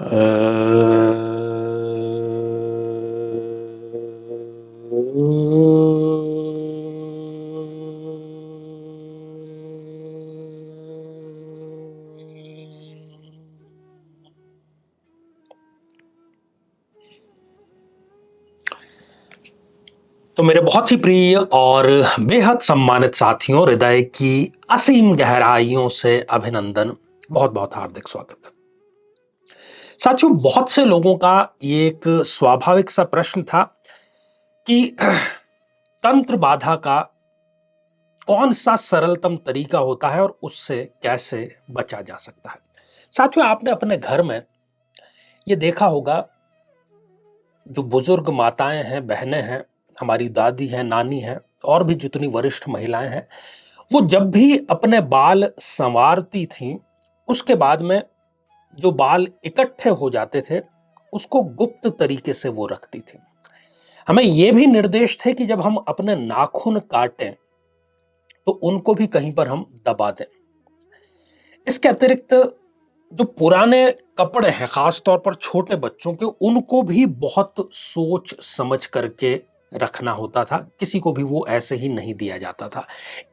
तो मेरे बहुत ही प्रिय और बेहद सम्मानित साथियों, हृदय की असीम गहराइयों से अभिनंदन, बहुत बहुत हार्दिक स्वागत। साथियों, बहुत से लोगों का ये एक स्वाभाविक सा प्रश्न था कि तंत्र बाधा का कौन सा सरलतम तरीका होता है और उससे कैसे बचा जा सकता है। साथियों, आपने अपने घर में ये देखा होगा, जो बुजुर्ग माताएं हैं, बहनें हैं, हमारी दादी हैं, नानी हैं, और भी जितनी वरिष्ठ महिलाएं हैं, वो जब भी अपने बाल संवारती थीं, उसके बाद में जो बाल इकट्ठे हो जाते थे, उसको गुप्त तरीके से वो रखती थी। हमें यह भी निर्देश थे कि जब हम अपने नाखून काटें तो उनको भी कहीं पर हम दबा दें। इसके अतिरिक्त जो पुराने कपड़े हैं, खास तौर पर छोटे बच्चों के, उनको भी बहुत सोच समझ करके रखना होता था। किसी को भी वो ऐसे ही नहीं दिया जाता था।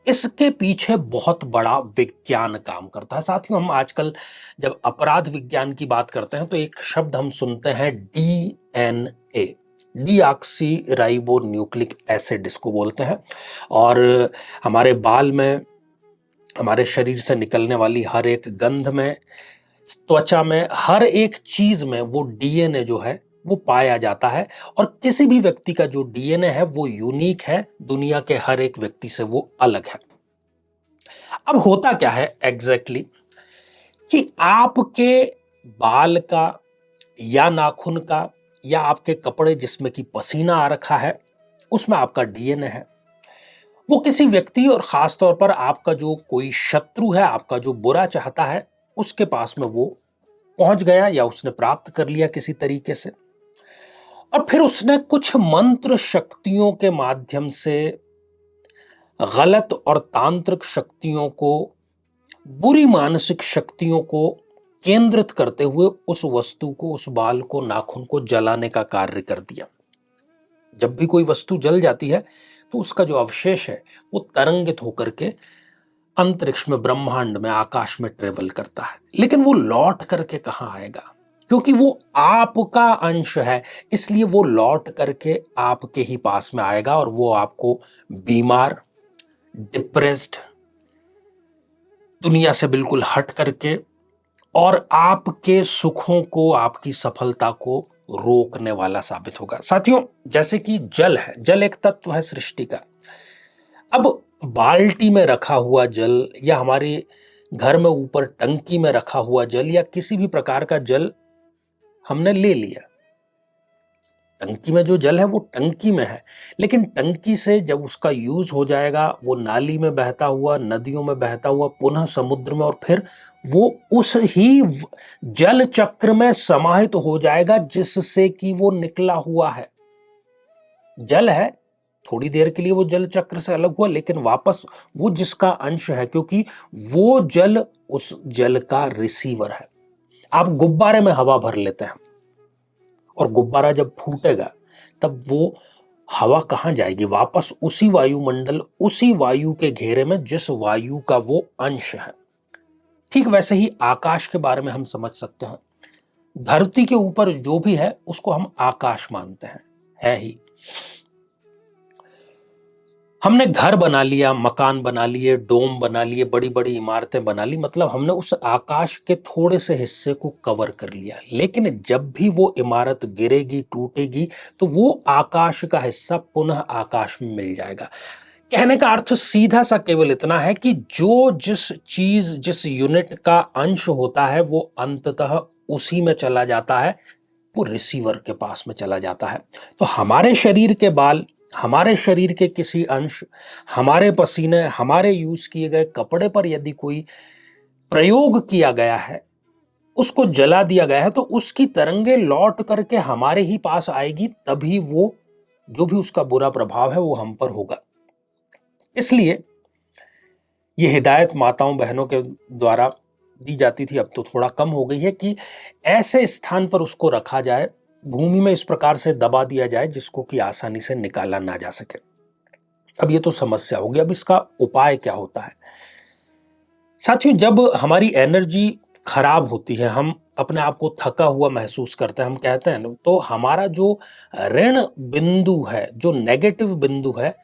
इसके पीछे बहुत बड़ा विज्ञान काम करता है। साथियों, हम आजकल जब अपराध विज्ञान की बात करते हैं तो एक शब्द हम सुनते हैं, DNA, deoxy ribo nucleic acid इसको बोलते हैं। और हमारे बाल में, हमारे शरीर से निकलने वाली हर एक गंध में, त्वचा में, हर एक चीज में वो डीएनए जो है वो पाया जाता है। और किसी भी व्यक्ति का जो डीएनए है वो यूनिक है, दुनिया के हर एक व्यक्ति से वो अलग है। अब होता क्या है एग्जैक्टली कि आपके बाल का या नाखून का या आपके कपड़े जिसमें कि पसीना आ रखा है, उसमें आपका डीएनए है। वो किसी व्यक्ति और खास तौर पर आपका जो कोई शत्रु है, आपका जो बुरा चाहता है, उसके पास में वो पहुंच गया या उसने प्राप्त कर लिया किसी तरीके से, और फिर उसने कुछ मंत्र शक्तियों के माध्यम से गलत और तांत्रिक शक्तियों को, बुरी मानसिक शक्तियों को केंद्रित करते हुए उस वस्तु को, उस बाल को, नाखून को जलाने का कार्य कर दिया। जब भी कोई वस्तु जल जाती है तो उसका जो अवशेष है वो तरंगित होकर के अंतरिक्ष में, ब्रह्मांड में, आकाश में ट्रेवल करता है। लेकिन वो लौट करके कहां आएगा? क्योंकि वो आपका अंश है, इसलिए वो लौट करके आपके ही पास में आएगा और वो आपको बीमार, डिप्रेस्ड, दुनिया से बिल्कुल हट करके और आपके सुखों को, आपकी सफलता को रोकने वाला साबित होगा। साथियों, जैसे कि जल है, जल एक तत्व है सृष्टि का। अब बाल्टी में रखा हुआ जल या हमारे घर में ऊपर टंकी में रखा हुआ जल या किसी भी प्रकार का जल हमने ले लिया, टंकी में जो जल है वो टंकी में है, लेकिन टंकी से जब उसका यूज हो जाएगा, वो नाली में बहता हुआ, नदियों में बहता हुआ, पुनः समुद्र में, और फिर वो उस ही जल चक्र में समाहित हो जाएगा जिससे कि वो निकला हुआ है। जल है, थोड़ी देर के लिए वो जल चक्र से अलग हुआ, लेकिन वापस वो जिसका अंश है, क्योंकि वो जल उस जल का रिसीवर है। आप गुब्बारे में हवा भर लेते हैं और गुब्बारा जब फूटेगा तब वो हवा कहां जाएगी? वापस उसी वायुमंडल, उसी वायु के घेरे में जिस वायु का वो अंश है। ठीक वैसे ही आकाश के बारे में हम समझ सकते हैं। धरती के ऊपर जो भी है उसको हम आकाश मानते हैं, है ही। हमने घर बना लिया, मकान बना लिए, डोम बना लिए, बड़ी बड़ी इमारतें बना ली, मतलब हमने उस आकाश के थोड़े से हिस्से को कवर कर लिया। लेकिन जब भी वो इमारत गिरेगी, टूटेगी, तो वो आकाश का हिस्सा पुनः आकाश में मिल जाएगा। कहने का अर्थ सीधा सा केवल इतना है कि जो जिस चीज, जिस यूनिट का अंश होता है, वो अंततः उसी में चला जाता है, वो रिसीवर के पास में चला जाता है। तो हमारे शरीर के बाल, हमारे शरीर के किसी अंश, हमारे पसीने, हमारे यूज किए गए कपड़े पर यदि कोई प्रयोग किया गया है, उसको जला दिया गया है, तो उसकी तरंगे लौट करके हमारे ही पास आएगी, तभी वो जो भी उसका बुरा प्रभाव है वो हम पर होगा। इसलिए ये हिदायत माताओं बहनों के द्वारा दी जाती थी, अब तो थोड़ा कम हो गई है, कि ऐसे स्थान पर उसको रखा जाए, भूमि में इस प्रकार से दबा दिया जाए जिसको कि आसानी से निकाला ना जा सके। अब ये तो समस्या होगी, अब इसका उपाय क्या होता है? साथियों, जब हमारी एनर्जी खराब होती है, हम अपने आप को थका हुआ महसूस करते हैं, हम कहते हैं ना, तो हमारा जो ऋण बिंदु है, जो नेगेटिव बिंदु है,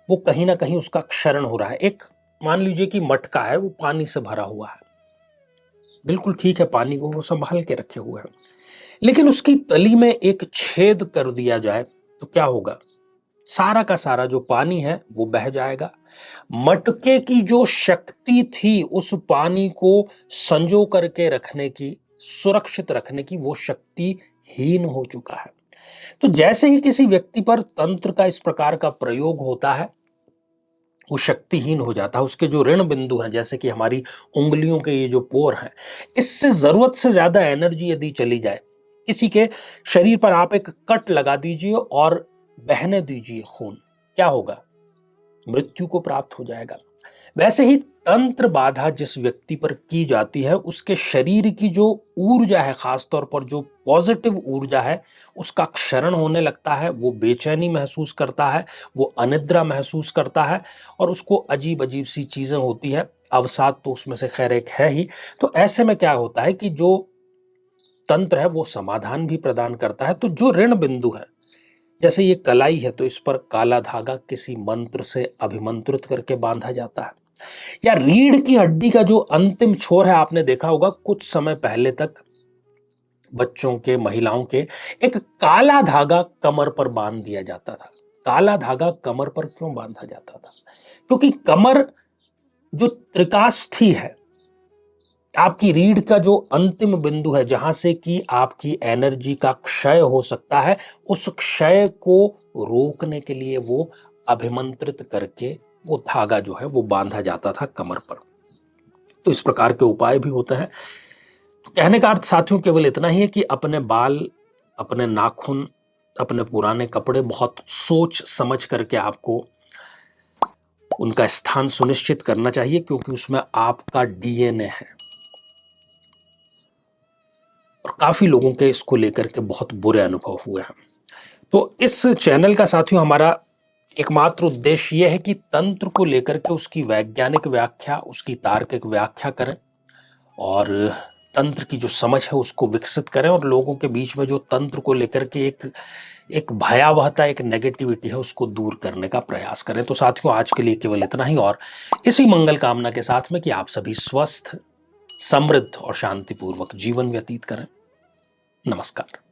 वो कहीं ना कहीं उसका क्षरण हो रहा है। एक मान लीजिए कि मटका है, वो पानी से भरा हुआ है, बिल्कुल ठीक है, पानी को वो संभाल के रखे हुए है, लेकिन उसकी तली में एक छेद कर दिया जाए तो क्या होगा? सारा का सारा जो पानी है वो बह जाएगा। मटके की जो शक्ति थी उस पानी को संजो करके रखने की, सुरक्षित रखने की, वो शक्ति हीन हो चुका है। तो जैसे ही किसी व्यक्ति पर तंत्र का इस प्रकार का प्रयोग होता है, वो शक्तिहीन हो जाता है। उसके जो ऋण बिंदु हैं, जैसे कि हमारी उंगलियों के ये जो पोर हैं, इससे जरूरत से ज्यादा एनर्जी यदि चली जाए, किसी के शरीर पर आप एक कट लगा दीजिए और बहने दीजिए खून, क्या होगा? मृत्यु को प्राप्त हो जाएगा। वैसे ही तंत्र बाधा जिस व्यक्ति पर की जाती है, उसके शरीर की जो ऊर्जा है, खासतौर पर जो पॉजिटिव ऊर्जा है, उसका क्षरण होने लगता है। वो बेचैनी महसूस करता है, वो अनिद्रा महसूस करता है, और उसको अजीब अजीब सी चीजें होती है। अवसाद तो उसमें से खैर एक है ही। तो ऐसे में क्या होता है कि जो तंत्र है वो समाधान भी प्रदान करता है। तो जो ऋण बिंदु है, जैसे ये कलाई है, तो इस पर काला धागा किसी मंत्र से अभिमंत्रित करके बांधा जाता है। या रीढ़ की हड्डी का जो अंतिम छोर है, आपने देखा होगा कुछ समय पहले तक बच्चों के, महिलाओं के, एक काला धागा कमर पर बांध दिया जाता था। काला धागा कमर पर क्यों बांधा जाता था? क्योंकि कमर जो त्रिकास्थी है, आपकी रीढ़ का जो अंतिम बिंदु है, जहां से कि आपकी एनर्जी का क्षय हो सकता है, उस क्षय को रोकने के लिए वो अभिमंत्रित करके वो धागा जो है वो बांधा जाता था कमर पर। तो इस प्रकार के उपाय भी होते हैं। तो कहने का अर्थ साथियों केवल इतना ही है कि अपने बाल, अपने नाखून, अपने पुराने कपड़े बहुत सोच समझ करके आपको उनका स्थान सुनिश्चित करना चाहिए, क्योंकि उसमें आपका डीएनए है। और काफी लोगों के इसको लेकर के बहुत बुरे अनुभव हुए हैं। तो इस चैनल का साथियों हमारा एकमात्र उद्देश्य यह है कि तंत्र को लेकर के उसकी वैज्ञानिक व्याख्या, उसकी तार्किक व्याख्या करें, और तंत्र की जो समझ है उसको विकसित करें, और लोगों के बीच में जो तंत्र को लेकर के एक भयावहता, एक नेगेटिविटी है, उसको दूर करने का प्रयास करें। तो साथियों, आज के लिए केवल इतना ही, और इसी मंगल कामना के साथ में कि आप सभी स्वस्थ, समृद्ध और शांतिपूर्वक जीवन व्यतीत करें। नमस्कार।